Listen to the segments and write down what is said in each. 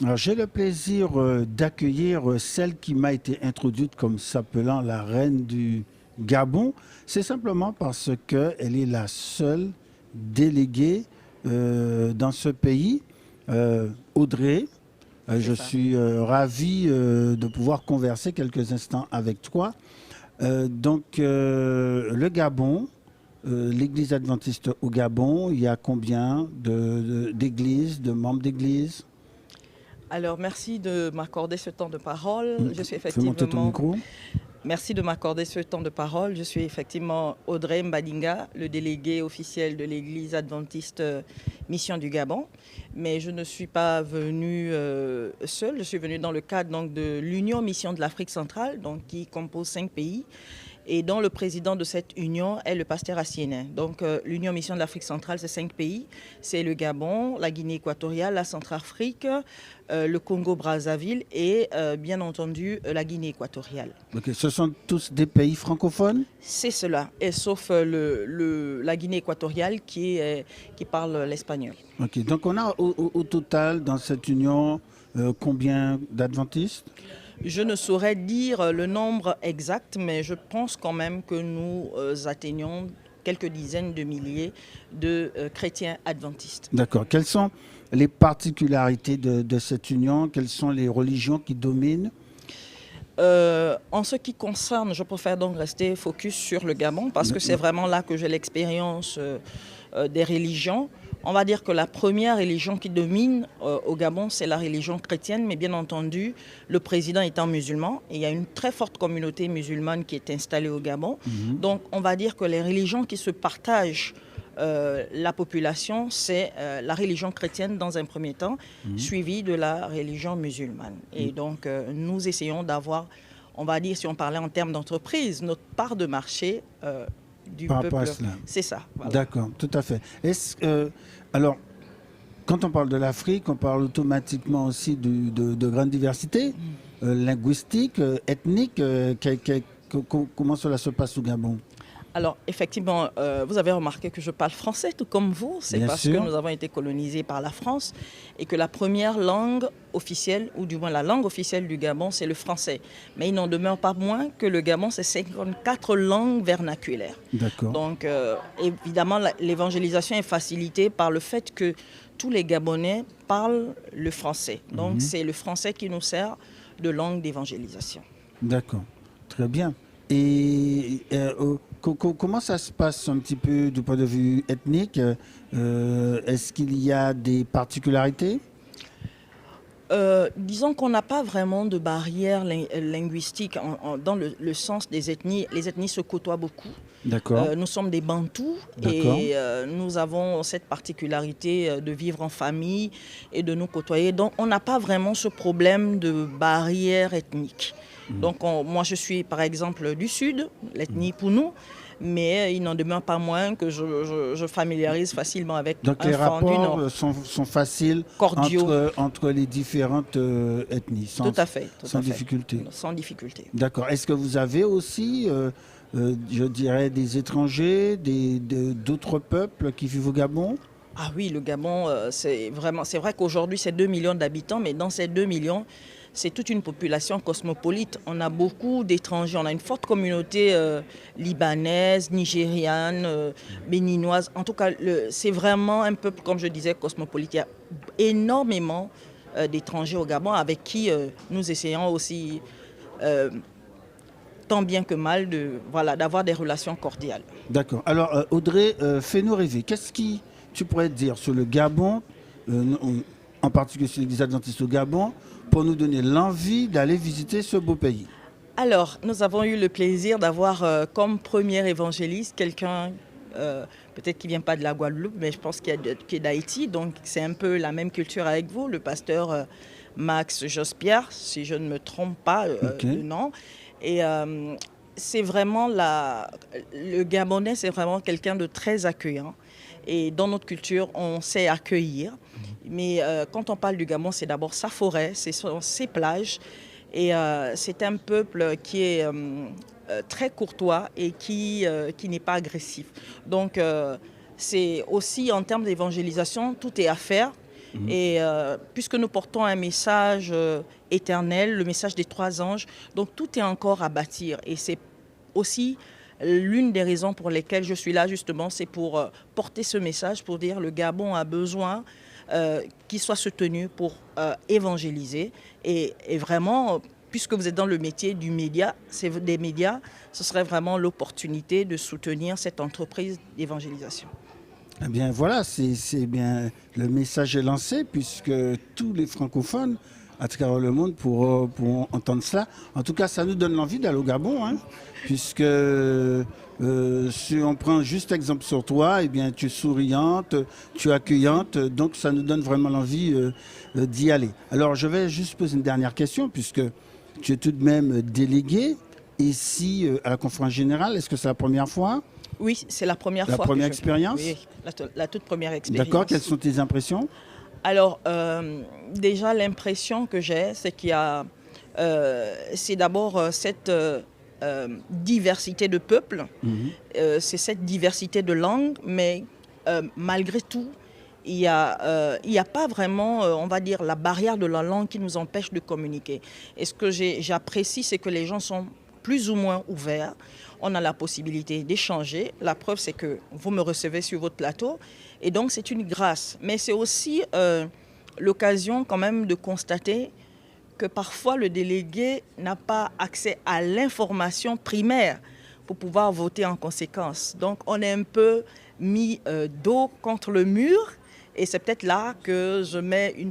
Alors, j'ai le plaisir d'accueillir celle qui m'a été introduite comme s'appelant la reine du Gabon. C'est simplement parce qu'elle est la seule déléguée dans ce pays. Audrey, C'est je ça. suis ravi de pouvoir converser quelques instants avec toi. Le Gabon, l'Église adventiste au Gabon, il y a combien d'églises, de membres d'églises? Alors, merci de m'accorder ce temps de parole. Je suis Fais monter ton effectivement, micro. merci de m'accorder ce temps de parole. Je suis effectivement Audrey Mbadinga, le délégué officiel de l'Église adventiste Mission du Gabon. Mais je ne suis pas venue seule. Je suis venue dans le cadre donc, de l'Union Mission de l'Afrique centrale, donc, qui compose 5 pays, et dont le président de cette union est le pasteur Assiénin. Donc l'Union Mission de l'Afrique centrale, c'est 5 pays. C'est le Gabon, la Guinée équatoriale, la Centrafrique, le Congo-Brazzaville et bien entendu la Guinée équatoriale. Ok, ce sont tous des pays francophones? C'est cela, et sauf la Guinée équatoriale qui parle l'espagnol. Ok, donc on a au total dans cette union combien d'adventistes? Je ne saurais dire le nombre exact, mais je pense quand même que nous atteignons quelques dizaines de milliers de chrétiens adventistes. D'accord. Quelles sont les particularités de cette union? Quelles sont les religions qui dominent? En ce qui concerne, je préfère donc rester focus sur le Gabon parce que c'est vraiment là que j'ai l'expérience des religions. On va dire que la première religion qui domine au Gabon, c'est la religion chrétienne, mais bien entendu, le président étant musulman, et il y a une très forte communauté musulmane qui est installée au Gabon. Donc, on va dire que les religions qui se partagent la population, c'est la religion chrétienne dans un premier temps, suivie de la religion musulmane. Et donc, nous essayons d'avoir, on va dire, si on parlait en termes d'entreprise, notre part de marché du Par rapport à peuple. cela. C'est ça. Voilà. D'accord, tout à fait. Alors, quand on parle de l'Afrique, on parle automatiquement aussi de grande diversité linguistique, ethnique. Comment cela se passe au Gabon? Alors, effectivement, vous avez remarqué que je parle français, tout comme vous. C'est Bien parce sûr. que nous avons été colonisés par la France et que la première langue officielle, ou du moins la langue officielle du Gabon, c'est le français. Mais il n'en demeure pas moins que le Gabon, c'est 54 langues vernaculaires. D'accord. Donc, évidemment, l'évangélisation est facilitée par le fait que tous les Gabonais parlent le français. Donc, c'est le français qui nous sert de langue d'évangélisation. D'accord. Très bien. Et comment ça se passe un petit peu du point de vue ethnique? Est-ce qu'il y a des particularités? Disons qu'on n'a pas vraiment de barrière linguistique dans le sens des ethnies. Les ethnies se côtoient beaucoup. D'accord. Nous sommes des Bantous D'accord. et nous avons cette particularité de vivre en famille et de nous côtoyer. Donc on n'a pas vraiment ce problème de barrière ethnique. Donc moi je suis par exemple du Sud, l'ethnie Pounou, mais il n'en demeure pas moins que je familiarise facilement avec Donc un les franc du rapports Nord. sont faciles Cordiaux, entre les différentes ethnies, tout à fait, tout sans à fait, difficulté. sans difficulté. D'accord. Est-ce que vous avez aussi, je dirais, des étrangers, d'autres peuples qui vivent au Gabon? Ah oui, le Gabon, c'est vrai qu'aujourd'hui c'est 2 millions d'habitants, mais dans ces 2 millions, c'est toute une population cosmopolite. On a beaucoup d'étrangers, on a une forte communauté libanaise, nigériane, béninoise. En tout cas, c'est vraiment un peuple, comme je disais, cosmopolite. Il y a énormément d'étrangers au Gabon avec qui nous essayons aussi, tant bien que mal, d'avoir des relations cordiales. D'accord. Alors Audrey, fais-nous rêver. Qu'est-ce qui tu pourrais dire sur le Gabon, en particulier sur l'Église adventiste au Gabon, pour nous donner l'envie d'aller visiter ce beau pays? Alors, nous avons eu le plaisir d'avoir comme premier évangéliste quelqu'un, peut-être qui ne vient pas de la Guadeloupe, mais je pense qui est d'Haïti. Donc, c'est un peu la même culture avec vous, le pasteur Max Jospierre, si je ne me trompe pas Ok. de nom. Et c'est vraiment le Gabonais, c'est vraiment quelqu'un de très accueillant. Et dans notre culture, on sait accueillir. Mais quand on parle du Gabon, c'est d'abord sa forêt, ses plages. Et c'est un peuple qui est très courtois et qui n'est pas agressif. Donc c'est aussi en termes d'évangélisation, tout est à faire. Et puisque nous portons un message éternel, le message des 3 anges, donc tout est encore à bâtir. Et c'est aussi l'une des raisons pour lesquelles je suis là, justement, c'est pour porter ce message, pour dire le Gabon a besoin qu'il soit soutenu pour évangéliser. Et vraiment, puisque vous êtes dans le métier du média, des médias, ce serait vraiment l'opportunité de soutenir cette entreprise d'évangélisation. Eh bien voilà, c'est bien, le message est lancé puisque tous les francophones à travers le monde pour entendre cela. En tout cas, ça nous donne l'envie d'aller au Gabon, hein, puisque si on prend juste exemple sur toi, eh bien tu es souriante, tu es accueillante, donc ça nous donne vraiment l'envie d'y aller. Alors je vais juste poser une dernière question puisque tu es tout de même délégué ici à la conférence générale. Est-ce que c'est la première fois? Oui, c'est la première fois. La première expérience? Oui, la toute première expérience. D'accord, quelles sont tes impressions? Alors, déjà, l'impression que j'ai, c'est qu'il y a, c'est d'abord cette diversité de peuples, c'est cette diversité de langues, mais malgré tout, il n'y a pas vraiment, on va dire, la barrière de la langue qui nous empêche de communiquer. Et ce que j'apprécie, c'est que les gens sont plus ou moins ouverts. On a la possibilité d'échanger. La preuve, c'est que vous me recevez sur votre plateau. Et donc, c'est une grâce. Mais c'est aussi l'occasion quand même de constater que parfois, le délégué n'a pas accès à l'information primaire pour pouvoir voter en conséquence. Donc, on est un peu mis dos contre le mur. Et c'est peut-être là que je mets un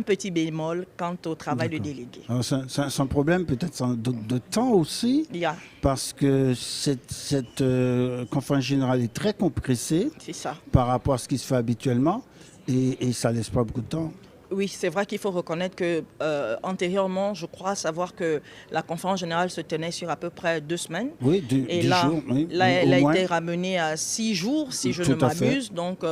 petit bémol quant au travail de délégué. C'est un problème peut-être de temps aussi, parce que cette conférence générale est très compressée par rapport à ce qui se fait habituellement et ça ne laisse pas beaucoup de temps. Oui, c'est vrai qu'il faut reconnaître que antérieurement, je crois savoir que la conférence générale se tenait sur à peu près 2 semaines. Oui, 10 jours. Oui, là, elle a été ramenée à 6 jours, si je ne m'abuse. Donc,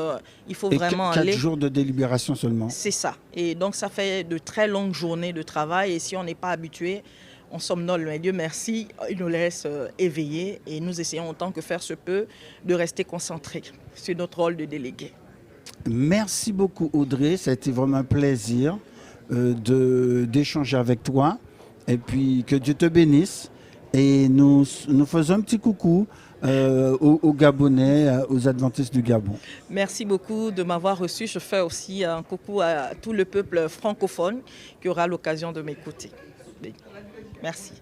il faut vraiment aller. 4 jours de délibération seulement. C'est ça. Et donc, ça fait de très longues journées de travail. Et si on n'est pas habitué, on somnole. Mais Dieu merci, il nous laisse éveiller. Et nous essayons autant que faire se peut de rester concentrés sur notre rôle de délégué. Merci beaucoup Audrey, ça a été vraiment un plaisir d'échanger avec toi et puis que Dieu te bénisse et nous faisons un petit coucou aux Gabonais, aux adventistes du Gabon. Merci beaucoup de m'avoir reçu, je fais aussi un coucou à tout le peuple francophone qui aura l'occasion de m'écouter. Merci.